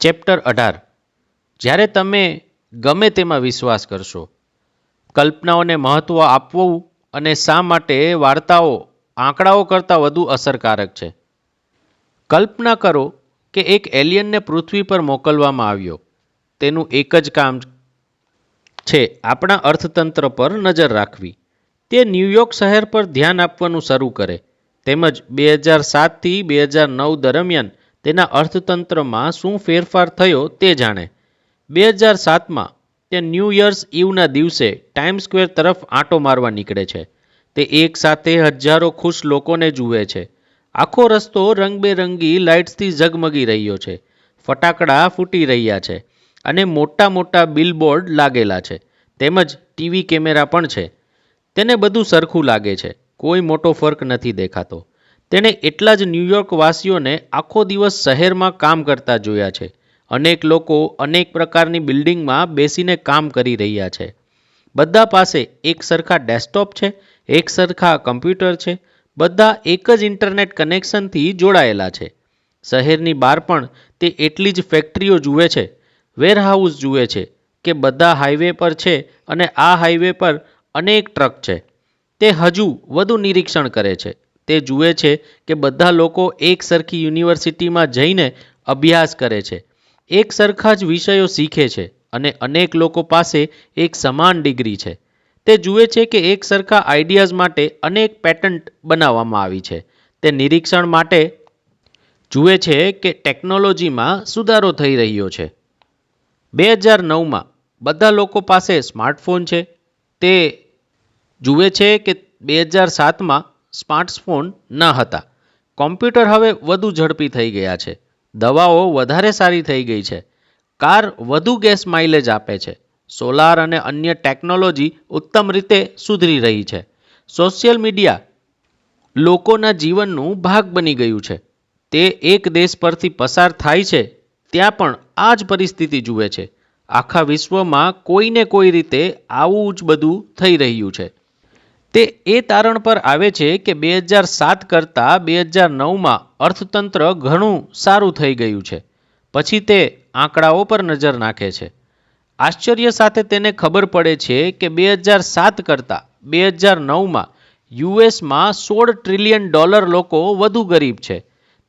Chapter 18 જ્યારે તમે ગમે તેમાં વિશ્વાસ કરશો, કલ્પનાઓને મહત્ત્વ આપવું અને શા માટે વાર્તાઓ આંકડાઓ કરતાં વધુ અસરકારક છે. કલ્પના કરો કે એક એલિયનને પૃથ્વી પર મોકલવામાં આવ્યો. તેનું એક જ કામ છે આપણા અર્થતંત્ર પર નજર રાખવી. તે ન્યૂયોર્ક શહેર પર ધ્યાન આપવાનું શરૂ કરે તેમજ 2007થી 2009 દરમિયાન તેના અર્થતંત્રમાં શું ફેરફાર થયો તે જાણે. 2007માં તે ન્યૂ યર્સ ઇવના દિવસે ટાઈમ સ્ક્વેર તરફ આંટો મારવા નીકળે છે. તે એક સાથે હજારો ખુશ લોકોને જુએ છે. આખો રસ્તો રંગબેરંગી લાઇટ્સથી ઝગમગી રહ્યો છે. ફટાકડા ફૂટી રહ્યા છે અને મોટા મોટા બિલબોર્ડ લાગેલા છે તેમજ ટીવી કેમેરા પણ છે. તેને બધું સરખું લાગે છે. કોઈ મોટો ફર્ક નથી દેખાતો. તેણે એટલા જ ન્યૂયોર્ક વાસીઓને આખો દિવસ શહેરમાં કામ કરતા જોયા છે. અનેક લોકો અનેક પ્રકારની બિલ્ડિંગમાં બેસીને કામ કરી રહ્યા છે. બધા પાસે એક સરખા ડેસ્કટોપ છે, એક સરખા કમ્પ્યુટર છે. બધા એક જ ઇન્ટરનેટ કનેક્શનથી જોડાયેલા છે. શહેરની બહાર પણ તે એટલી જ ફેક્ટરીઓ જુએ છે, વેરહાઉસ જુએ છે કે બધા હાઈવે પર છે અને આ હાઈવે પર અનેક ટ્રક છે. તે હજુ વધુ નિરીક્ષણ કરે છે. તે જુએ છે કે બધા લોકો એક સરખી યુનિવર્સિટીમાં જઈને અભ્યાસ કરે છે, એક સરખા જ વિષયો શીખે છે અને અનેક લોકો પાસે એક સમાન ડિગ્રી છે. તે જુએ છે કે એક સરખા આઈડિયાઝ માટે અનેક પેટન્ટ બનાવવામાં આવી છે. તે નિરીક્ષણ માટે જુએ છે કે ટેકનોલોજીમાં સુધારો થઈ રહ્યો છે. 2009માં બધા લોકો પાસે સ્માર્ટફોન છે. તે જુએ છે કે 2007માં સ્માર્ટફોન ન હતા. કોમ્પ્યુટર હવે વધુ ઝડપી થઈ ગયા છે. દવાઓ વધારે સારી થઈ ગઈ છે. કાર વધુ ગેસ માઇલેજ આપે છે. સોલાર અને અન્ય ટેકનોલોજી ઉત્તમ રીતે સુધરી રહી છે. સોશિયલ મીડિયા લોકોના જીવનનું ભાગ બની ગયું છે. તે એક દેશ પરથી પસાર થાય છે ત્યાં પણ આ જ પરિસ્થિતિ જુએ છે. આખા વિશ્વમાં કોઈને કોઈ રીતે આવું જ બધું થઈ રહ્યું છે. તે એ તારણ પર આવે છે કે 2007 કરતાં 2009માં અર્થતંત્ર ઘણું સારું થઈ ગયું છે. પછી તે આંકડાઓ પર નજર નાખે છે. આશ્ચર્ય સાથે તેને ખબર પડે છે કે 2007 કરતાં 2009માં યુએસમાં $16 ટ્રિલિયન લોકો વધુ ગરીબ છે.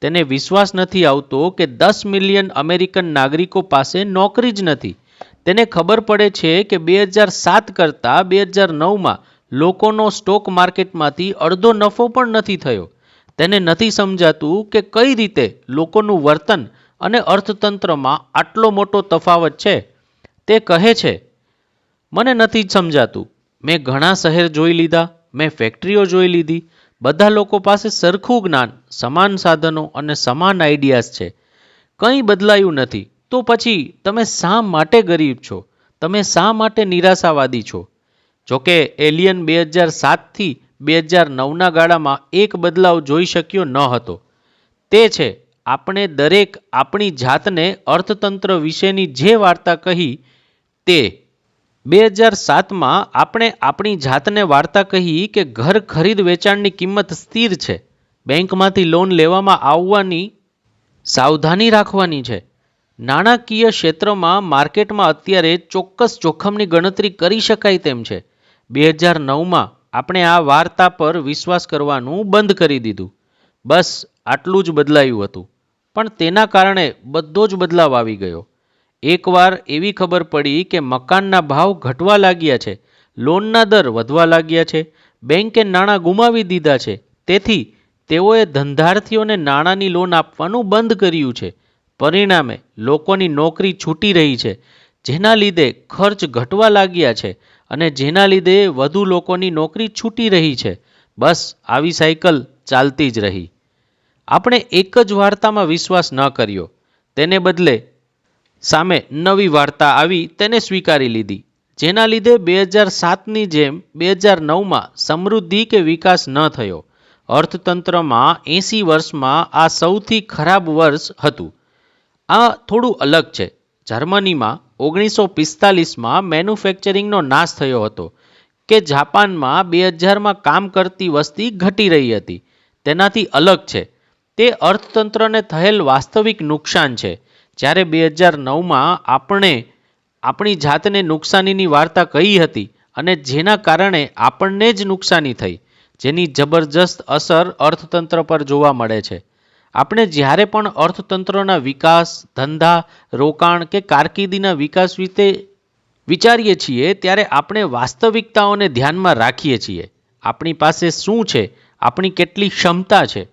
તેને વિશ્વાસ નથી આવતો કે 10 મિલિયન અમેરિકન નાગરિકો પાસે નોકરી જ નથી. તેને ખબર પડે છે કે 2007 કરતાં 2009માં લોકોનો સ્ટોક માર્કેટમાંથી અડધો નફો પણ નથી થયો. તેને નથી સમજાતું કે કઈ રીતે લોકોનું વર્તન અને અર્થતંત્રમાં આટલો મોટો તફાવત છે. તે કહે છે, મને નથી સમજાતું. મેં ઘણા શહેર જોઈ લીધા, મેં ફેક્ટરીઓ જોઈ લીધી. બધા લોકો પાસે સરખું જ્ઞાન, સમાન સાધનો અને સમાન આઈડિયાઝ છે. કંઈ બદલાયું નથી. તો પછી તમે શા માટે ગરીબ છો? તમે શા માટે નિરાશાવાદી છો? જોકે એલિયન 2007થી 2009ના ગાળામાં એક બદલાવ જોઈ શક્યો ન હતો. તે છે આપણે દરેક આપણી જાતને અર્થતંત્ર વિશેની જે વાર્તા કહી તે. 2007માં આપણે આપણી જાતને વાર્તા કહી કે ઘર ખરીદ વેચાણની કિંમત સ્થિર છે. બેંકમાંથી લોન લેવામાં આવવાની સાવધાની રાખવાની છે. નાણાકીય ક્ષેત્રમાં માર્કેટમાં અત્યારે ચોક્કસ જોખમની ગણતરી કરી શકાય તેમ છે. 2009માં આપણે આ વાર્તા પર વિશ્વાસ કરવાનું બંધ કરી દીધું. બસ આટલું જ બદલાયું હતું. પણ તેના કારણે બધો જ બદલાવ આવી ગયો. એકવાર એવી ખબર પડી કે મકાનના ભાવ ઘટવા લાગ્યા છે, લોનના દર વધવા લાગ્યા છે, બેંકે નાણાં ગુમાવી દીધા છે. તેથી તેઓએ ધંધાર્થીઓને નાણાંની લોન આપવાનું બંધ કર્યું છે. પરિણામે લોકોની નોકરી છૂટી રહી છે, જેના લીધે ખર્ચ ઘટવા લાગ્યા છે અને જેના લીધે વધુ લોકોની નોકરી છૂટી રહી છે. બસ આવી સાયકલ ચાલતી જ રહી. આપણે એક જ વાર્તામાં વિશ્વાસ ન કર્યો. તેને બદલે સામે નવી વાર્તા આવી તેને સ્વીકારી લીધી. જેના લીધે 2007ની જેમ 2009માં સમૃદ્ધિ કે વિકાસ ન થયો. અર્થતંત્રમાં 80 વર્ષમાં આ સૌથી ખરાબ વર્ષ હતું. આ થોડું અલગ છે. જર્મનીમાં 1945માં મેન્યુફેક્ચરિંગનો નાશ થયો હતો કે જાપાનમાં 2000માં કામ કરતી વસ્તી ઘટી રહી હતી. તેનાથી અલગ છે તે અર્થતંત્રને થયેલ વાસ્તવિક નુકસાન છે. જ્યારે 2009માં આપણે આપણી જાતને નુકસાનીની વાર્તા કહી હતી અને જેના કારણે આપણને જ નુકસાની થઈ, જેની જબરજસ્ત અસર અર્થતંત્ર પર જોવા મળે છે. આપણે જ્યારે પણ અર્થતંત્રના વિકાસ, ધંધા, રોકાણ કે કારકિર્દીના વિકાસ વિશે વિચારીએ છીએ ત્યારે આપણે વાસ્તવિકતાઓને ધ્યાનમાં રાખીએ છીએ. આપણી પાસે શું છે, આપણી કેટલી ક્ષમતા છે,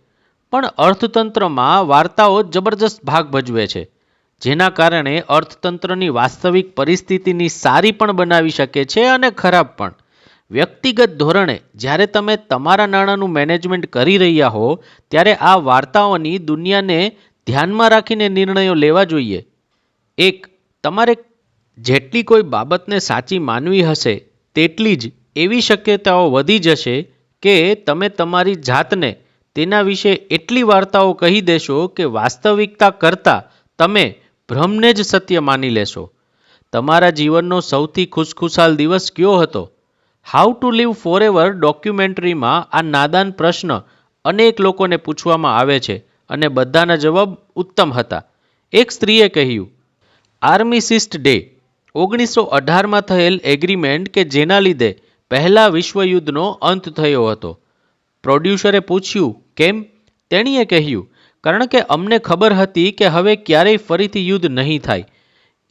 પણ અર્થતંત્રમાં વાર્તાઓ જબરજસ્ત ભાગ ભજવે છે, જેના કારણે અર્થતંત્રની વાસ્તવિક પરિસ્થિતિની સારી પણ બનાવી શકે છે અને ખરાબ પણ. વ્યક્તિગત ધોરણે જ્યારે તમે તમારા નાણાંનું મેનેજમેન્ટ કરી રહ્યા હો ત્યારે આ વાર્તાઓની દુનિયાને ધ્યાનમાં રાખીને નિર્ણયો લેવા જોઈએ. એક, તમારે જેટલી કોઈ બાબતને સાચી માનવી હશે તેટલી જ એવી શક્યતાઓ વધી જશે કે તમે તમારી જાતને તેના વિશે એટલી વાર્તાઓ કહી દેશો કે વાસ્તવિકતા કરતાં તમે ભ્રમને જ સત્ય માની લેશો. તમારા જીવનનો સૌથી ખુશખુશાલ દિવસ કયો હતો? હાઉ ટુ લીવ ફોરએવર ડોક્યુમેન્ટરીમાં આ નાદાન પ્રશ્ન અનેક લોકોને પૂછવામાં આવે છે અને બધાના જવાબ ઉત્તમ હતા. એક સ્ત્રીએ કહ્યું, આર્મિસિસ્ટ ડે, 1918માં થયેલ એગ્રીમેન્ટ કે જેના લીધે પહેલા વિશ્વયુદ્ધનો અંત થયો હતો. પ્રોડ્યુસરે પૂછ્યું, કેમ? તેણીએ કહ્યું, કારણ કે અમને ખબર હતી કે હવે ક્યારેય ફરીથી યુદ્ધ નહીં થાય.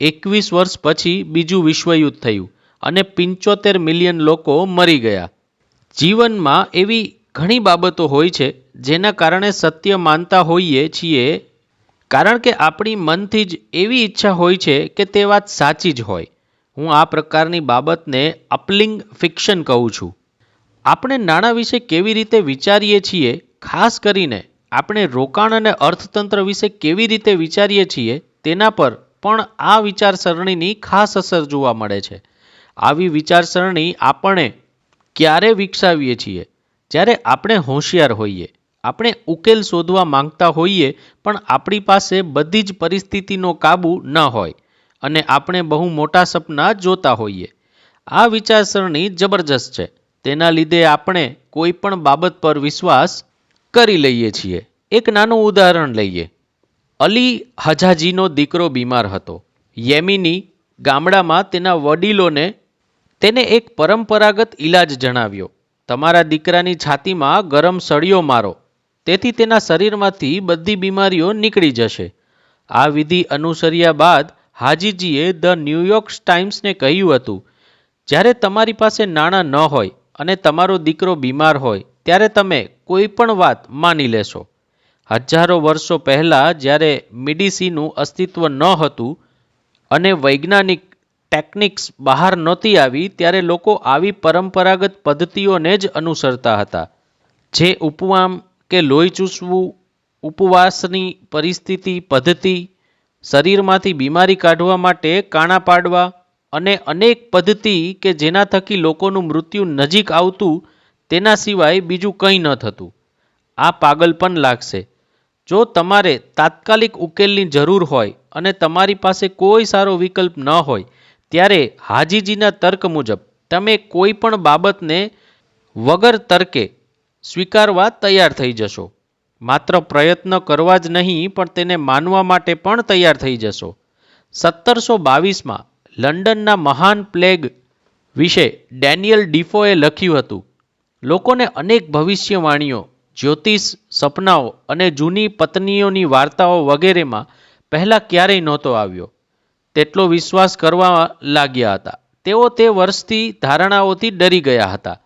21 વર્ષ પછી બીજું વિશ્વયુદ્ધ થયું અને 75 મિલિયન લોકો મરી ગયા. જીવનમાં એવી ઘણી બાબતો હોય છે જેના કારણે સત્ય માનતા હોઈએ છીએ, કારણ કે આપણી મનથી જ એવી ઈચ્છા હોય છે કે તે વાત સાચી જ હોય. હું આ પ્રકારની બાબતને અપલિંગ ફિક્શન કહું છું. આપણે નાણાં વિશે કેવી રીતે વિચારીએ છીએ, ખાસ કરીને આપણે રોકાણ અને અર્થતંત્ર વિશે કેવી રીતે વિચારીએ છીએ તેના પર પણ આ વિચારસરણીની ખાસ અસર જોવા મળે છે. આવી વિચારસરણી આપણે ક્યારે વિકસાવીએ છીએ? જ્યારે આપણે હોશિયાર હોઈએ, આપણે ઉકેલ શોધવા માંગતા હોઈએ પણ આપણી પાસે બધી જ પરિસ્થિતિનો કાબુ ન હોય અને આપણે બહુ મોટા સપના જોતા હોઈએ. આ વિચારસરણી જબરજસ્ત છે. તેના લીધે આપણે કોઈ પણ બાબત પર વિશ્વાસ કરી લઈએ છીએ. એક નાનું ઉદાહરણ લઈએ. અલી હજાજીનો દીકરો બીમાર હતો. યેમીની ગામડામાં તેના વડીલોને તેને એક પરંપરાગત ઈલાજ જણાવ્યો. તમારા દીકરાની છાતીમાં ગરમ સળિયો મારો, તેથી તેના શરીરમાંથી બધી બીમારીઓ નીકળી જશે. આ વિધિ અનુસર્યા બાદ હાજીજીએ ધ ન્યૂયોર્ક ટાઈમ્સને કહ્યું હતું, જ્યારે તમારી પાસે નાણાં ન હોય અને તમારો દીકરો બીમાર હોય ત્યારે તમે કોઈ પણ વાત માની લેશો. હજારો વર્ષો પહેલાં જ્યારે મેડિસિનનું અસ્તિત્વ ન હતું અને વૈજ્ઞાનિક ટેકનિક્સ બહાર નહોતી આવી ત્યારે લોકો આવી પરંપરાગત પદ્ધતિઓને જ અનુસરતા હતા, જે ઉપવામ કે લોહી ચૂસવું, ઉપવાસની પરિસ્થિતિ પદ્ધતિ, શરીરમાંથી બીમારી કાઢવા માટે કાણા પાડવા અને અનેક પદ્ધતિ કે જેના થકી લોકોનું મૃત્યુ નજીક આવતું, તેના સિવાય બીજું કંઈ ન થતું. આ પાગલપન લાગશે. જો તમારે તાત્કાલિક ઉકેલની જરૂર હોય અને તમારી પાસે કોઈ સારો વિકલ્પ ન હોય ત્યારે હાજીજીના તર્ક મુજબ તમે કોઈ પણ બાબતને વગર તર્કે સ્વીકારવા તૈયાર થઈ જશો. માત્ર પ્રયત્ન કરવા જ નહીં પણ તેને માનવા માટે પણ તૈયાર થઈ જશો. 1722માં લંડનના મહાન પ્લેગ વિશે ડેનિયલ ડીફોએ લખ્યું હતું, લોકોને અનેક ભવિષ્યવાણીઓ, જ્યોતિષ, સપનાઓ અને જૂની પત્નીઓની વાર્તાઓ વગેરેમાં પહેલાં ક્યારેય નહોતો આવ્યો તેટલો વિશ્વાસ કરવા લાગ્યા હતા. તેઓ તે વર્ષથી ધારણાઓથી ડરી ગયા હતા.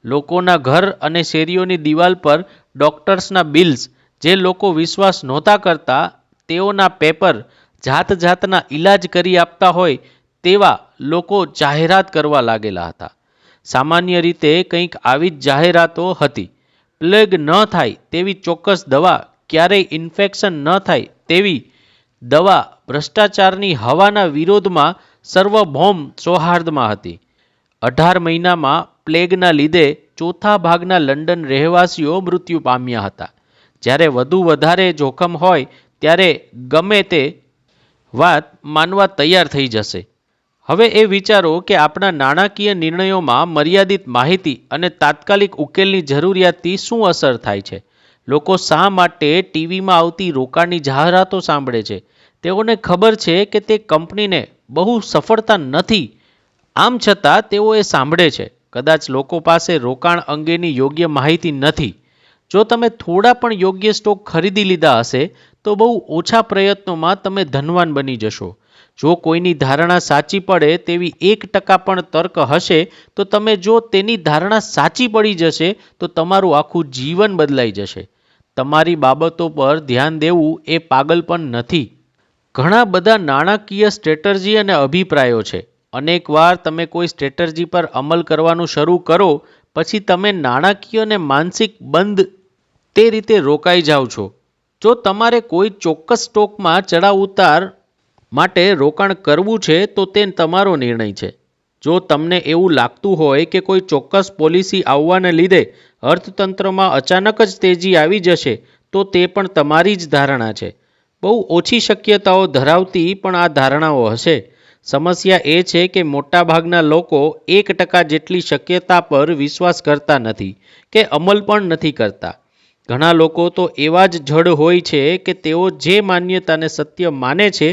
લોકોના ઘર અને શેરીઓની દિવાલ પર ડોક્ટર્સના બિલ્સ, જે લોકો વિશ્વાસ નહોતા કરતા, તેઓના પેપર જાત જાતના ઈલાજ કરી આપતા હોય તેવા લોકો જાહેરાત કરવા લાગેલા હતા. સામાન્ય રીતે કંઈક આવી જ જાહેરાતો હતી. પ્લેગ ન થાય તેવી ચોક્કસ દવા, ક્યારેય ઇન્ફેક્શન ન થાય તેવી દવા, ભ્રષ્ટાચારની હવાના વિરોધમાં સર્વભૌમ સૌહાર્દમાં હતી. 18 મહિનામાં પ્લેગના લીધે ચોથા ભાગના લંડન રહેવાસીઓ મૃત્યુ પામ્યા હતા. જ્યારે વધુ વધારે જોખમ હોય ત્યારે ગમે તે વાત માનવા તૈયાર થઈ જશે. હવે એ વિચારો કે આપણા નાણાકીય નિર્ણયોમાં મર્યાદિત માહિતી અને તાત્કાલિક ઉકેલની જરૂરિયાતથી શું અસર થાય છે. લોકો શા માટે ટીવીમાં આવતી રોકાણની જાહેરાતો સાંભળે છે? તેઓને ખબર છે કે તે કંપનીને બહુ સફળતા નથી, આમ છતાં તેઓ એ સાંભળે છે. કદાચ લોકો પાસે રોકાણ અંગેની યોગ્ય માહિતી નથી. જો તમે થોડા પણ યોગ્ય સ્ટોક ખરીદી લીધા હશે તો બહુ ઓછા પ્રયત્નોમાં તમે ધનવાન બની જશો. જો કોઈની ધારણા સાચી પડે તેવી 1% પણ તર્ક હશે તો તમે જો તેની ધારણા સાચી પડી જશે તો તમારું આખું જીવન બદલાઈ જશે. તમારી બાબતો પર ધ્યાન દેવું એ પાગલપન નથી. ઘણા બધા નાણાકીય સ્ટ્રેટર્જી અને અભિપ્રાયો છે. અનેક વાર તમે કોઈ સ્ટ્રેટર્જી પર અમલ કરવાનું શરૂ કરો પછી તમે નાણાકીય અને માનસિક બંધ તે રીતે રોકાઈ જાઓ છો. જો તમારે કોઈ ચોક્કસ સ્ટોકમાં ચડાવ ઉતાર માટે રોકાણ કરવું છે તો તે તમારો નિર્ણય છે. જો તમને એવું લાગતું હોય કે કોઈ ચોક્કસ પોલિસી આવવાને લીધે અર્થતંત્રમાં અચાનક જ તેજી આવી જશે તો તે પણ તમારી જ ધારણા છે. બહુ ઓછી શક્યતાઓ ધરાવતી પણ આ ધારણાઓ હશે. સમસ્યા એ છે કે મોટાભાગના લોકો 1% જેટલી શક્યતા પર વિશ્વાસ કરતા નથી કે અમલ પણ નથી કરતા. ઘણા લોકો તો એવા જ જડ હોય છે કે તેઓ જે માન્યતાને સત્ય માને છે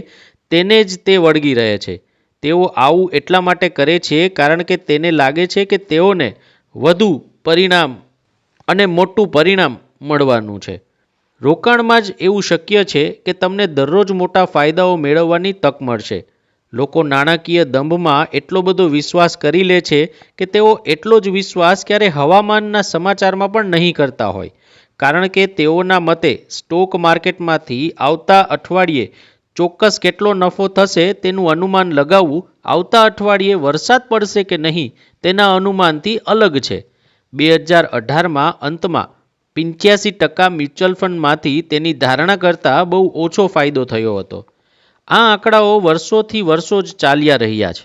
તેને જ તે વળગી રહે છે. તેઓ આવું એટલા માટે કરે છે કારણ કે તેને લાગે છે કે તેઓને વધુ પરિણામ અને મોટું પરિણામ મળવાનું છે. રોકાણમાં જ એવું શક્ય છે કે તમને દરરોજ મોટા ફાયદાઓ મેળવવાની તક મળશે. લોકો નાણાકીય દંભમાં એટલો બધો વિશ્વાસ કરી લે છે કે તેઓ એટલો જ વિશ્વાસ ક્યારે હવામાનના સમાચારમાં પણ નહીં કરતા હોય, કારણ કે તેઓના મતે સ્ટોક માર્કેટમાંથી આવતા અઠવાડિયે ચોક્કસ કેટલો નફો થશે તેનું અનુમાન લગાવવું આવતા અઠવાડિયે વરસાદ પડશે કે નહીં તેના અનુમાનથી અલગ છે. 2018માં અંતમાં 85% મ્યુચ્યુઅલ ફંડમાંથી તેની ધારણા કરતાં બહુ ઓછો ફાયદો થયો હતો. આ આંકડાઓ વર્ષોથી વર્ષો જ ચાલ્યા રહ્યા છે.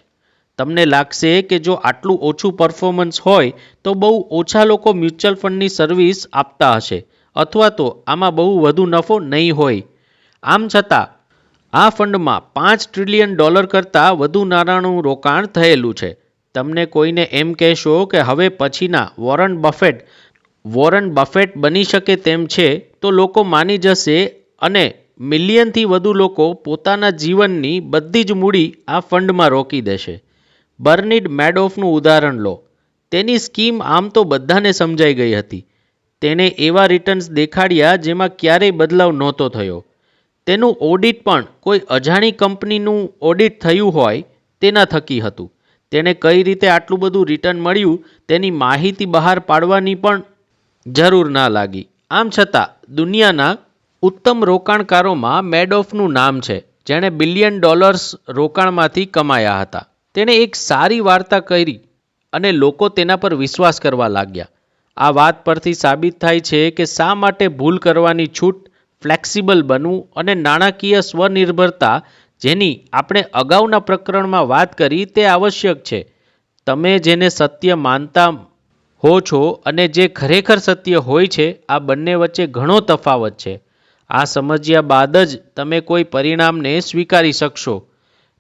તમને લાગશે કે જો આટલું ઓછું પરફોર્મન્સ હોય તો બહુ ઓછા લોકો મ્યુચ્યુઅલ ફંડની સર્વિસ આપતા હશે અથવા તો આમાં બહુ વધુ નફો નહીં હોય. આમ છતાં આ ફંડમાં $5 ટ્રિલિયન કરતાં વધુ નાણાંનું રોકાણ થયેલું છે. તમને કોઈને એમ કહેશો કે હવે પછીના વોરન બફેટ બની શકે તેમ છે તો લોકો માની જશે અને મિલિયનથી વધુ લોકો પોતાના જીવનની બધી જ મૂડી આ ફંડમાં રોકી દેશે. બર્નિડ મેડોફનું ઉદાહરણ લો. તેની સ્કીમ આમ તો બધાને સમજાઈ ગઈ હતી. તેણે એવા રિટર્ન્સ દેખાડ્યા જેમાં ક્યારેય બદલાવ નહોતો થયો. તેનું ઓડિટ પણ કોઈ અજાણી કંપનીનું ઓડિટ થયું હોય તેના થકી હતું. તેણે કઈ રીતે આટલું બધું રિટર્ન મળ્યું તેની માહિતી બહાર પાડવાની પણ જરૂર ના લાગી. આમ છતાં દુનિયાના ઉત્તમ રોકાણકારોમાં મેડોફનું નામ છે, જેણે બિલિયન ડોલર્સ રોકાણમાંથી કમાયા હતા. તેણે એક સારી વાર્તા કરી અને લોકો તેના પર વિશ્વાસ કરવા લાગ્યા. આ વાત પરથી સાબિત થાય છે કે શા માટે ભૂલ કરવાની છૂટ, ફ્લેક્સિબલ બનવું અને નાણાકીય સ્વનિર્ભરતા, જેની આપણે અગાઉના પ્રકરણમાં વાત કરી, તે આવશ્યક છે. તમે જેને સત્ય માનતા હો છો અને જે ખરેખર સત્ય હોય છે, આ બંને વચ્ચે ઘણો તફાવત છે. આ સમજ્યા બાદ જ તમે કોઈ પરિણામને સ્વીકારી શકશો.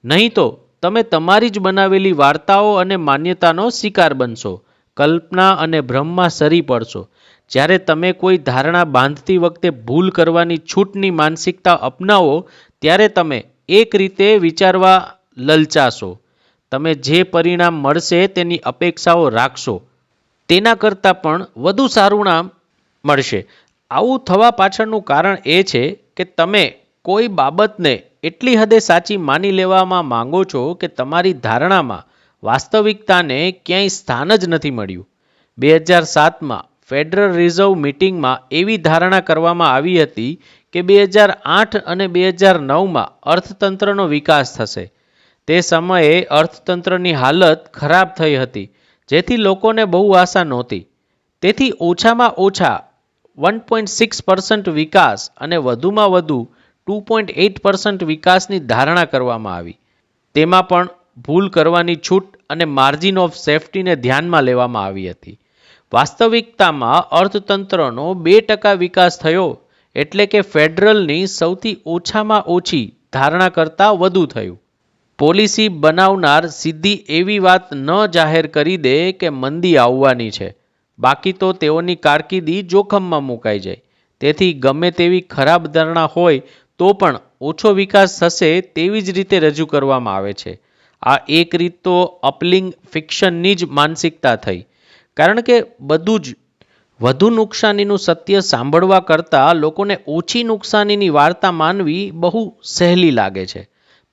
નહીં તો તમે તમારી જ બનાવેલી વાર્તાઓ અને માન્યતાનો શિકાર બનશો, કલ્પના અને ભ્રમમાં સરી પડશો. જ્યારે તમે કોઈ ધારણા બાંધતી વખતે ભૂલ કરવાની છૂટની માનસિકતા અપનાવો ત્યારે તમે એક રીતે વિચારવા લલચાશો. તમે જે પરિણામ મળશે તેની અપેક્ષાઓ રાખશો, તેના કરતાં પણ વધુ સારું નામ મળશે. આવું થવા પાછળનું કારણ એ છે કે તમે કોઈ બાબતને એટલી હદે સાચી માની લેવામાં માંગો છો કે તમારી ધારણામાં વાસ્તવિકતાને ક્યાંય સ્થાન જ નથી મળ્યું. 2007માં ફેડરલ રિઝર્વ મીટિંગમાં એવી ધારણા કરવામાં આવી હતી કે 2008 અને 2009માં અર્થતંત્રનો વિકાસ થશે. તે સમયે અર્થતંત્રની હાલત ખરાબ થઈ હતી, જેથી લોકોને બહુ આશા નહોતી. તેથી ઓછામાં ઓછા 1.6% વિકાસ અને વધુમાં વધુ 2.8% વિકાસની ધારણા કરવામાં આવી. તેમાં પણ ભૂલ કરવાની છૂટ અને માર્જિન ઓફ સેફ્ટીને ધ્યાનમાં લેવામાં આવી હતી. વાસ્તવિકતામાં અર્થતંત્રનો 2% વિકાસ થયો, એટલે કે ફેડરલની સૌથી ઓછામાં ઓછી ધારણા કરતાં વધુ થયું. પોલિસી બનાવનાર સીધી એવી વાત ન જાહેર કરી દે કે મંદી આવવાની છે, બાકી તો તેઓની કારકિર્દી જોખમમાં મુકાઈ જાય. તેથી ગમે તેવી ખરાબ ધારણા હોય તો પણ ઓછો વિકાસ થશે તેવી જ રીતે રજૂ કરવામાં આવે છે. આ એક રીત તો અપલિંગ ફિક્શનની જ માનસિકતા થઈ, કારણ કે બધું જ વધુ નુકસાનીનું સત્ય સાંભળવા કરતાં લોકોને ઓછી નુકસાનીની વાર્તા માનવી બહુ સહેલી લાગે છે.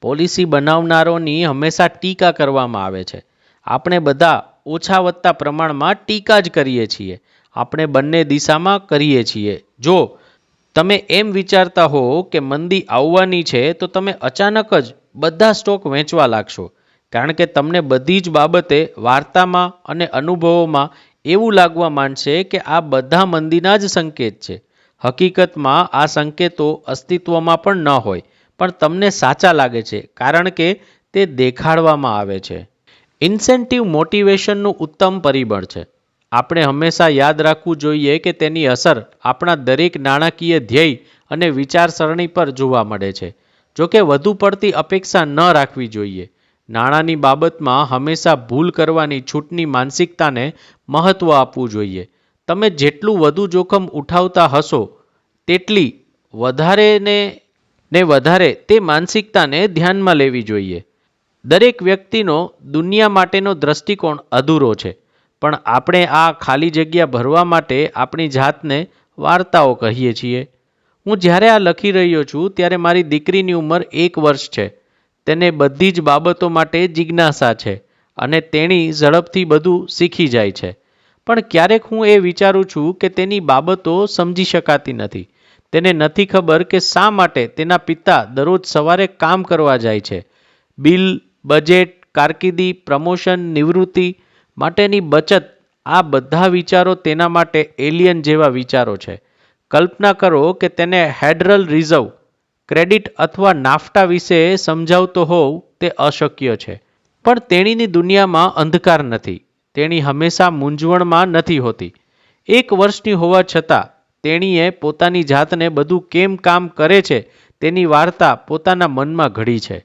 પોલિસી બનાવનારોની હંમેશા ટીકા કરવામાં આવે છે. આપણે બધા ઓછા વત્તા પ્રમાણમાં ટીકા જ કરીએ છીએ. આપણે બંને દિશામાં કરીએ છીએ. જો તમે એમ વિચારતા હો કે મંદી આવવાની છે તો તમે અચાનક જ બધા સ્ટોક વેચવા લાગશો, કારણ કે તમને બધી જ બાબતે વાર્તામાં અને અનુભવોમાં એવું લાગવા માંડશે કે આ બધા મંદીના જ સંકેત છે. હકીકતમાં આ સંકેતો અસ્તિત્વમાં પણ ન હોય, પણ તમને સાચા લાગે છે કારણ કે તે દેખાડવામાં આવે છે. ઇન્સેન્ટિવ મોટિવેશનનું ઉત્તમ પરિબળ છે. આપણે હંમેશા યાદ રાખવું જોઈએ કે તેની અસર આપણા દરેક નાણાકીય ધ્યેય અને વિચારસરણી પર જોવા મળે છે. જોકે વધુ પડતી અપેક્ષા ન રાખવી જોઈએ. નાણાંની બાબતમાં હંમેશા ભૂલ કરવાની છૂટની માનસિકતાને મહત્ત્વ આપવું જોઈએ. તમે જેટલું વધુ જોખમ ઉઠાવતા હશો તેટલી વધારે તે માનસિકતાને ધ્યાનમાં લેવી જોઈએ. દરેક વ્યક્તિનો દુનિયા માટેનો દ્રષ્ટિકોણ અધૂરો છે, પણ આપણે આ ખાલી જગ્યા ભરવા માટે આપણી જાતને વાર્તાઓ કહીએ છીએ. હું જ્યારે આ લખી રહ્યો છું ત્યારે મારી દીકરીની ઉંમર 1 વર્ષ છે. તેને બધી જ બાબતો માટે જિજ્ઞાસા છે અને તેણી ઝડપથી બધું શીખી જાય છે. પણ ક્યારેક હું એ વિચારું છું કે તેની બાબતો સમજી શકાતી નથી. તેને નથી ખબર કે શા માટે તેના પિતા દરરોજ સવારે કામ કરવા જાય છે. બિલ, બજેટ, કારકિર્દી, પ્રમોશન, નિવૃત્તિ માટેની બચત, આ બધા વિચારો તેના માટે એલિયન જેવા વિચારો છે. કલ્પના કરો કે તેને ફેડરલ રિઝર્વ, ક્રેડિટ અથવા નાફ્ટા વિશે સમજાવતો હોવ તે અશક્ય છે. પણ તેણીની દુનિયામાં અંધકાર નથી. તેણી હંમેશા મૂંઝવણમાં નથી હોતી. 1 વર્ષની હોવા છતાં તેણીએ પોતાની જાતને બધું કેમ કામ કરે છે તેની વાર્તા પોતાના મનમાં ઘડી છે.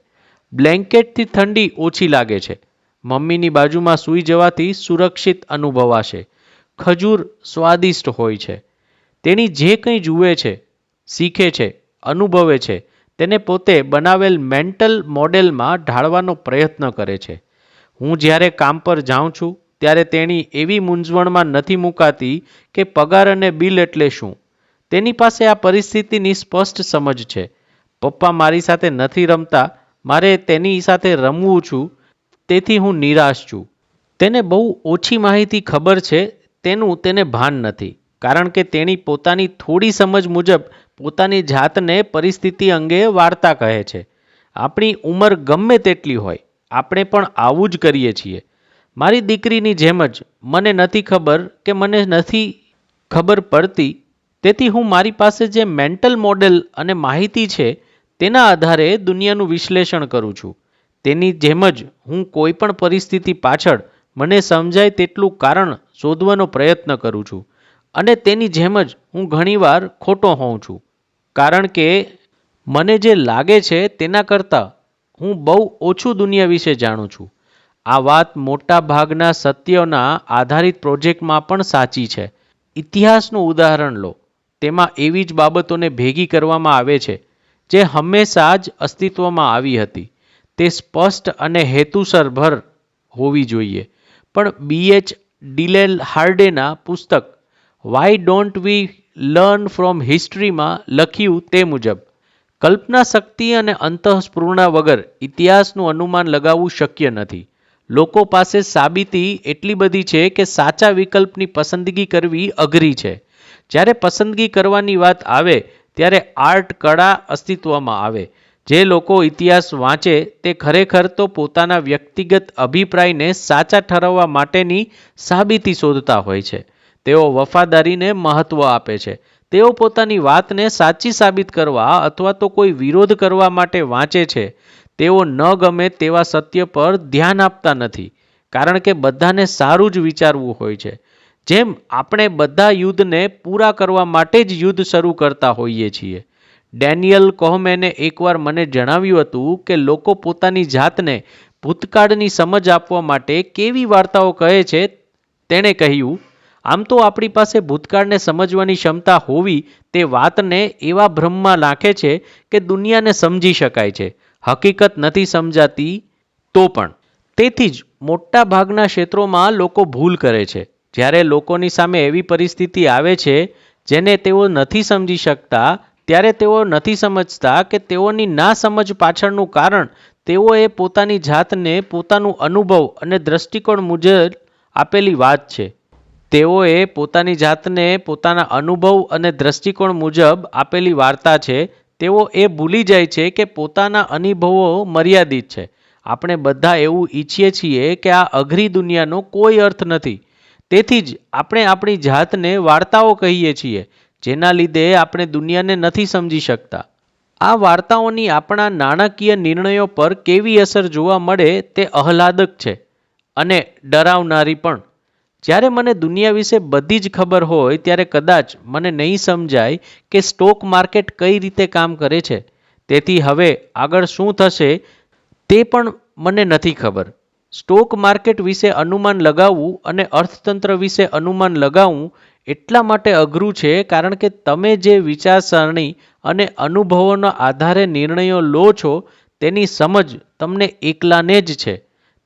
બ્લેન્કેટથી ઠંડી ઓછી લાગે છે. મમ્મીની બાજુમાં સૂઈ જવાથી સુરક્ષિત અનુભવાશે. ખજૂર સ્વાદિષ્ટ હોય છે. તેણી જે કંઈ જુએ છે, શીખે છે, અનુભવે છે તેને પોતે બનાવેલ મેન્ટલ મોડેલમાં ઢાળવાનો પ્રયત્ન કરે છે. હું જ્યારે કામ પર જાઉં છું ત્યારે તેણી એવી મૂંઝવણમાં નથી મુકાતી કે પગાર અને બિલ એટલે શું. તેની પાસે આ પરિસ્થિતિની સ્પષ્ટ સમજ છે. પપ્પા મારી સાથે નથી રમતા, મારે તેની સાથે રમવું છું, તેથી હું નિરાશ છું. તેને બહુ ઓછી માહિતી ખબર છે તેનું તેને ભાન નથી, કારણ કે તેણી પોતાની થોડી સમજ મુજબ પોતાની જાતને પરિસ્થિતિ અંગે વાર્તા કહે છે. આપણી ઉંમર ગમે તેટલી હોય, આપણે પણ આવું જ કરીએ છીએ. મારી દીકરીની જેમ જ મને નથી ખબર કે મને નથી ખબર પડતી, તેથી હું મારી પાસે જે મેન્ટલ મોડેલ અને માહિતી છે તેના આધારે દુનિયાનું વિશ્લેષણ કરું છું. તેની જેમ જ હું કોઈ પણ પરિસ્થિતિ પાછળ મને સમજાય તેટલું કારણ શોધવાનો પ્રયત્ન કરું છું. અને તેની જેમ જ હું ઘણીવાર ખોટો હોઉં છું, કારણ કે મને જે લાગે છે તેના કરતાં હું બહુ ઓછું દુનિયા વિશે જાણું છું. આ વાત મોટા ભાગના સત્યોના આધારિત પ્રોજેક્ટમાં પણ સાચી છે. ઇતિહાસનું ઉદાહરણ લો. તેમાં એવી જ બાબતોને ભેગી કરવામાં આવે છે જે હંમેશા જ અસ્તિત્વમાં આવી હતી. તે સ્પષ્ટ અને હેતુસરભર હોવી જોઈએ. પણ BH ડિલેલ હાર્ડેના પુસ્તક why don't we learn from હિસ્ટ્રીમાં લખ્યું તે મુજબ, કલ્પના શક્તિ અને અંતઃસ્ફૂર્ણા વગર ઇતિહાસનું અનુમાન લગાવવું શક્ય નથી. લોકો પાસે સાબિતી એટલી બધી છે કે સાચા વિકલ્પની પસંદગી કરવી અઘરી છે. જ્યારે પસંદગી કરવાની વાત આવે ત્યારે આર્ટ, કળા અસ્તિત્વમાં આવે. જે લોકો ઇતિહાસ વાંચે તે ખરેખર તો પોતાના વ્યક્તિગત અભિપ્રાયને સાચા ઠરવવા માટેની સાબિતી શોધતા હોય છે. તેઓ વફાદારીને મહત્વ આપે છે. તેઓ પોતાની વાતને સાચી સાબિત કરવા અથવા તો કોઈ વિરોધ કરવા માટે વાંચે છે. તેઓ ન ગમે તેવા સત્ય પર ધ્યાન આપતા નથી, કારણ કે બધાને સારું જ વિચારવું હોય છે. જેમ આપણે બધા યુદ્ધને પૂરા કરવા માટે જ યુદ્ધ શરૂ કરતા હોઈએ છીએ. ડેનિયલ કોહમેને એકવાર મને જણાવ્યું હતું કે લોકો પોતાની જાતને ભૂતકાળની સમજ આપવા માટે કેવી વાર્તાઓ કહે છે. તેણે કહ્યું, આમ તો આપણી પાસે ભૂતકાળને સમજવાની ક્ષમતા હોવી તે વાતને એવા ભ્રમમાં નાખે છે કે દુનિયાને સમજી શકાય છે, હકીકત નથી સમજાતી તો પણ. તેથી જ મોટા ભાગના ક્ષેત્રોમાં લોકો ભૂલ કરે છે. જ્યારે લોકોની સામે એવી પરિસ્થિતિ આવે છે જેને તેઓ નથી સમજી શકતા, ત્યારે તેઓ નથી સમજતા કે તેઓની ના સમજ પાછળનું કારણ તેઓએ પોતાની જાતને પોતાનું અનુભવ અને દ્રષ્ટિકોણ મુજબ આપેલી વાત છે. તેઓએ પોતાની જાતને પોતાના અનુભવ અને દ્રષ્ટિકોણ મુજબ આપેલી વાર્તા છે. તેઓ એ ભૂલી જાય છે કે પોતાના અનુભવો મર્યાદિત છે. આપણે બધા એવું ઈચ્છીએ છીએ કે આ અઘરી દુનિયાનો કોઈ અર્થ નથી. તેથી જ આપણે આપણી જાતને વાર્તાઓ કહીએ છીએ, જેના લીધે આપણે દુનિયાને નથી સમજી શકતા. આ વાર્તાઓની આપણા નાણાકીય નિર્ણયો પર કેવી અસર જોવા મળે તે આહલાદક છે અને ડરાવનારી પણ. જ્યારે મને દુનિયા વિશે બધી જ ખબર હોય ત્યારે કદાચ મને નહીં સમજાય કે સ્ટોક માર્કેટ કઈ રીતે કામ કરે છે. તેથી હવે આગળ શું થશે તે પણ મને નથી ખબર. સ્ટોક માર્કેટ વિશે અનુમાન લગાવવું અને અર્થતંત્ર વિશે અનુમાન લગાવવું એટલા માટે અઘરું છે કારણ કે તમે જે વિચારસરણી અને અનુભવોના આધારે નિર્ણયો લો છો તેની સમજ તમને એકલાને જ છે.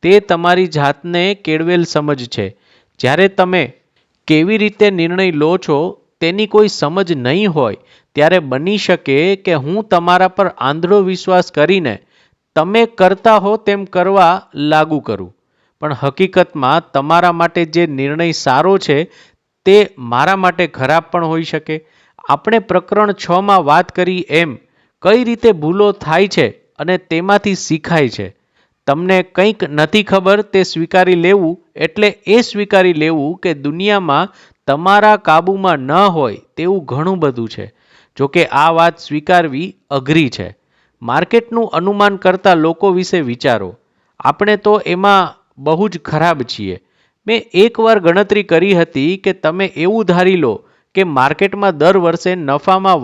તે તમારી જાતને કેળવેલ સમજ છે. જ્યારે તમે કેવી રીતે નિર્ણય લો છો તેની કોઈ સમજ નહીં હોય ત્યારે બની શકે કે હું તમારા પર આંધળો વિશ્વાસ કરીને તમે કરતા હો તેમ કરવા લાગુ કરું. પણ હકીકતમાં તમારા માટે જે નિર્ણય સારો છે તે મારા માટે ખરાબ પણ હોઈ શકે. આપણે પ્રકરણ 6માં વાત કરી એમ કઈ રીતે ભૂલો થાય છે અને તેમાંથી શીખાય છે. તમને કંઈક નથી ખબર તે સ્વીકારી લેવું એટલે એ સ્વીકારી લેવું કે દુનિયામાં તમારા કાબૂમાં ન હોય તેવું ઘણું બધું છે. જોકે આ વાત સ્વીકારવી અઘરી છે. માર્કેટનું અનુમાન કરતા લોકો વિશે વિચારો. આપણે તો એમાં બહુ જ ખરાબ છીએ. મેં એકવાર ગણતરી કરી હતી કે તમે એવું ધારી લો કે માર્કેટમાં દર વર્ષે નફામાં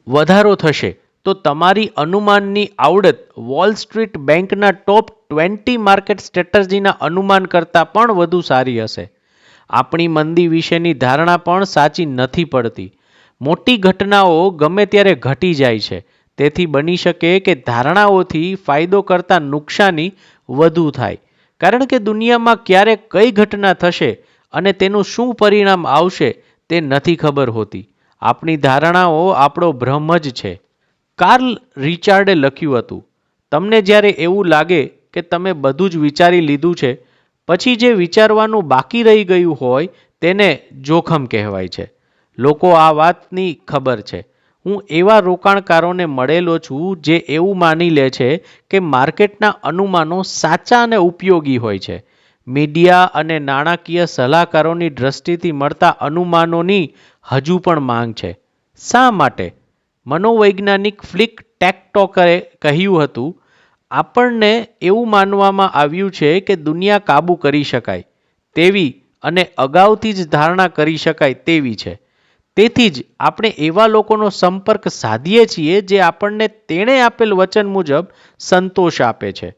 વધારો થશે તો તમારી અનુમાનની આવડત વોલ સ્ટ્રીટ બેંકના ટોપ 20 માર્કેટ સ્ટ્રેટર્જીના અનુમાન કરતાં પણ વધુ સારી હશે. આપણી મંદી વિશેની ધારણા પણ સાચી નથી પડતી. મોટી ઘટનાઓ ગમે ત્યારે ઘટી જાય છે. તેથી બની શકે કે ધારણાઓથી ફાયદો કરતાં નુકસાની વધુ થાય. કારણ કે દુનિયામાં ક્યારે કઈ ઘટના થશે અને તેનું શું પરિણામ આવશે તે નથી ખબર હોતી. આપણી ધારણાઓ આપણો ભ્રમ જ છે. કાર્લ રિચાર્ડે લખ્યું હતું, તમને જ્યારે એવું લાગે કે તમે બધું જ વિચારી લીધું છે, પછી જે વિચારવાનું બાકી રહી ગયું હોય તેને જોખમ કહેવાય છે. લોકો આ વાતની ખબર છે. હું એવા રોકાણકારોને મળેલો છું જે એવું માની લે છે કે માર્કેટના અનુમાનો સાચા અને ઉપયોગી હોય છે. મીડિયા અને નાણાકીય સલાહકારોની દ્રષ્ટિથી મળતા અનુમાનોની હજુ પણ માંગ છે. શા માટે? મનોવૈજ્ઞાનિક ફ્લિક ટેકટોકરે કહ્યું હતું, આપણને એવું માનવામાં આવ્યું છે કે દુનિયા કાબૂ કરી શકાય તેવી અને અગાઉથી જ ધારણા કરી શકાય તેવી છે. તેથી જ આપણે એવા લોકોનો સંપર્ક સાધીએ છીએ જે આપણને તેણે આપેલ વચન મુજબ સંતોષ આપે છે.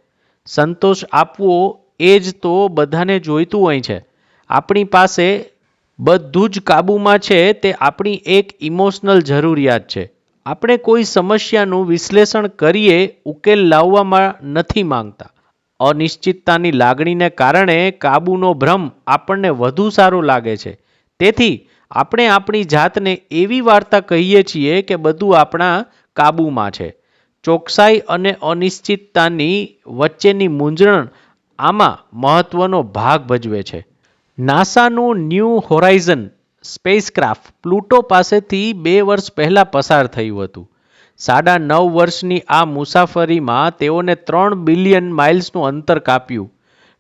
સંતોષ આપવો એ જ તો બધાને જોઈતું હોય છે. આપણી પાસે બધું જ કાબૂમાં છે તે આપણી એક ઇમોશનલ જરૂરિયાત છે. આપણે કોઈ સમસ્યાનું વિશ્લેષણ કરીએ ઉકેલ લાવવામાં નથી માંગતા. અનિશ્ચિતતાની લાગણીને કારણે કાબૂનો ભ્રમ આપણને વધુ સારો લાગે છે. તેથી આપણે આપણી જાતને એવી વાર્તા કહીએ છીએ કે બધું આપણા કાબૂમાં છે. ચોકસાઈ અને અનિશ્ચિતતાની વચ્ચેની મૂંઝવણ આમાં મહત્વનો ભાગ ભજવે છે. નાસાનું ન્યૂ હોરાઇઝન સ્પેસક્રાફ્ટ પ્લુટો પાસેથી 2 વર્ષ પહેલા પસાર થયું હતું. 9.5 વર્ષની આ મુસાફરીમાં તેઓને 3 બિલિયન માઇલ્સનું અંતર કાપ્યું.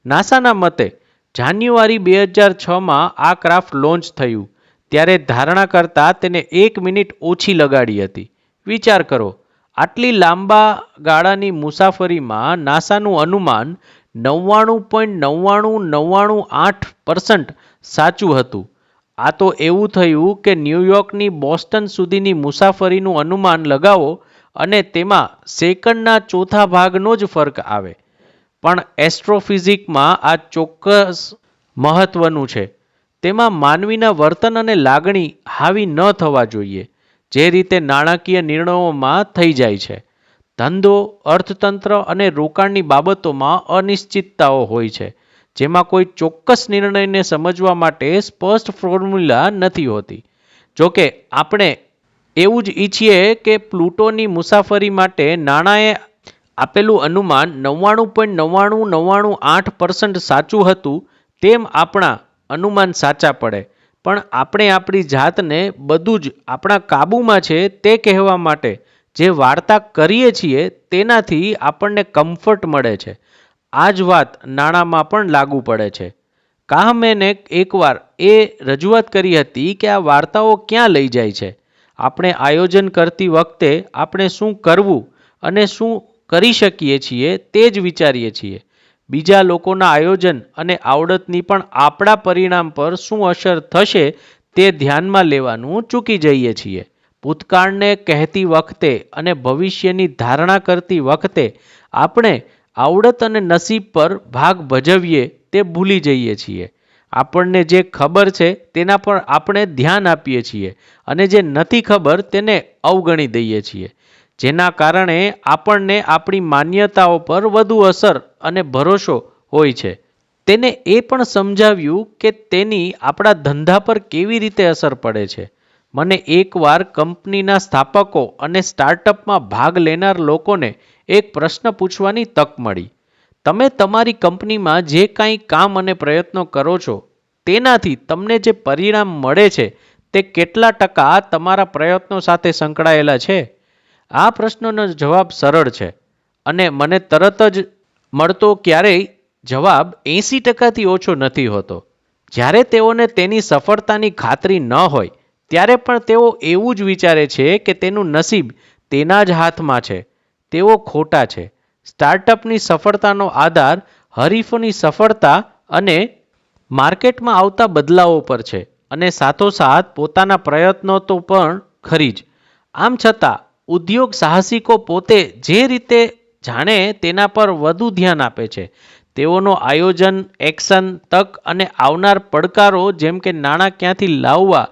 નાસાના મતે જાન્યુઆરી 2006માં આ ક્રાફ્ટ લોન્ચ થયું ત્યારે ધારણા કરતાં તેને 1 મિનિટ ઓછી લગાડી હતી. વિચાર કરો, આટલી લાંબા ગાળાની મુસાફરીમાં નાસાનું અનુમાન 99.99998% સાચું હતું. આ તો એવું થયું કે ન્યૂયોર્કની બોસ્ટન સુધીની મુસાફરીનું અનુમાન લગાવો અને તેમાં સેકન્ડના ચોથા ભાગનો જ ફરક આવે. પણ એસ્ટ્રોફિઝિક્સમાં આ ચોક્કસ મહત્વનું છે. તેમાં માનવીના વર્તન અને લાગણી હાવી ન થવા જોઈએ, જે રીતે નાણાકીય નિર્ણયોમાં થઈ જાય છે. ધંધો, અર્થતંત્ર અને રોકાણની બાબતોમાં અનિશ્ચિતતાઓ હોય છે, જેમાં કોઈ ચોક્કસ નિર્ણયને સમજવા માટે સ્પષ્ટ ફોર્મ્યુલા નથી હોતી. જોકે આપણે એવું જ ઈચ્છીએ કે પ્લુટોની મુસાફરી માટે નાણાંએ આપેલું અનુમાન 99.99998% સાચું હતું, તેમ આપણા અનુમાન સાચા પડે, પણ આપણે આપણી જાતને બધું જ આપણા કાબૂમાં છે તે કહેવા માટે જે વાર્તા કરીએ છીએ તેનાથી આપણને કમ્ફર્ટ મળે છે. આ જ વાત નાણાંમાં પણ લાગુ પડે છે. કાહમેને એકવાર એ રજૂઆત કરી હતી કે આ વાર્તાઓ ક્યાં લઈ જાય છે. આપણે આયોજન કરતી વખતે આપણે શું કરવું અને શું કરી શકીએ છીએ તે જ વિચારીએ છીએ. બીજા લોકોના આયોજન અને આવડતની પણ આપણા પરિણામ પર શું અસર થશે તે ધ્યાનમાં લેવાનું ચૂકી જઈએ છીએ. ભૂતકાળને કહેતી વખતે અને ભવિષ્યની ધારણા કરતી વખતે આપણે આવડત અને નસીબ પર ભાગ ભજવીએ તે ભૂલી જઈએ છીએ. આપણને જે ખબર છે તેના પર આપણે ધ્યાન આપીએ છીએ અને જે નથી ખબર તેને અવગણી દઈએ છીએ, જેના કારણે આપણને આપણી માન્યતાઓ પર વધુ અસર અને ભરોસો હોય છે. તેને એ પણ સમજાવ્યું કે તેની આપણા ધંધા પર કેવી રીતે અસર પડે છે. મને એકવાર કંપનીના સ્થાપકો અને સ્ટાર્ટઅપમાં ભાગ લેનાર લોકોને એક પ્રશ્ન પૂછવાની તક મળી. તમે તમારી કંપનીમાં જે કાંઈ કામ અને પ્રયત્નો કરો છો તેનાથી તમને જે પરિણામ મળે છે તે કેટલા ટકા તમારા પ્રયત્નો સાથે સંકળાયેલા છે? આ પ્રશ્નનો જવાબ સરળ છે અને મને તરત જ મળતો ક્યારેય જવાબ 80%થી ઓછો નથી હોતો. જ્યારે તેઓને તેની સફળતાની ખાતરી ન હોય ત્યારે પણ તેઓ એવું જ વિચારે છે કે તેનું નસીબ તેના જ હાથમાં છે. તેઓ ખોટા છે. સ્ટાર્ટઅપની સફળતાનો આધાર હરીફોની સફળતા અને માર્કેટમાં આવતા બદલાવો પર છે, અને સાથોસાથ પોતાના પ્રયત્નો તો પણ ખરી જ. આમ છતાં ઉદ્યોગ સાહસિકો પોતે જે રીતે જાણે તેના પર વધુ ધ્યાન આપે છે. તેઓનો આયોજન, એક્શન, તક અને આવનાર પડકારો જેમ કે નાણાં ક્યાંથી લાવવા,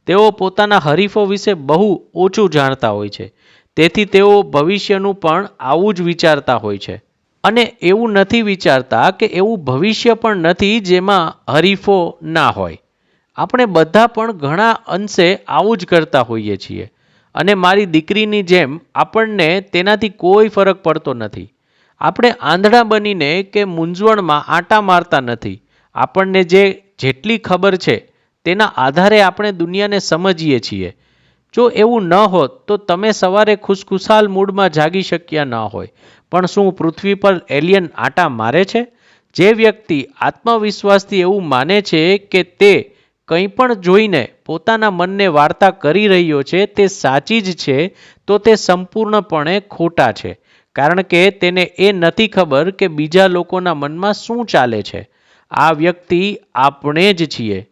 તેઓ પોતાના હરીફો વિશે બહુ ઓછું જાણતા હોય છે. તેથી તેઓ ભવિષ્યનું પણ આવું જ વિચારતા હોય છે. અને એવું નથી વિચારતા કે એવું ભવિષ્ય પણ નથી જેમાં હરીફો ના હોય. આપણે બધા પણ ઘણા અંશે આવું જ કરતા હોઈએ છીએ. અને મારી દીકરીની જેમ આપણને તેનાથી કોઈ ફરક પડતો નથી. આપણે આંધળા બનીને કે મૂંઝવણમાં આંટા મારતા નથી. આપણને જેટલી ખબર છે તેના આધારે આપણે દુનિયાને સમજીએ છીએ. જો એવું ન હોત તો તમે સવારે ખુશખુશાલ મૂડમાં જાગી શક્યા ન હોય. પણ શું પૃથ્વી પર એલિયન આંટા મારે છે? જે વ્યક્તિ આત્મવિશ્વાસથી એવું માને છે કે તે કંઈ પણ જોઈને પોતાના મનને વાર્તા કરી રહ્યો છે તે સાચી જ છે, તો તે સંપૂર્ણપણે ખોટા છે. કારણ કે તેને એ નથી ખબર કે બીજા લોકોના મનમાં શું ચાલે છે. આ વ્યક્તિ આપણે જ છીએ.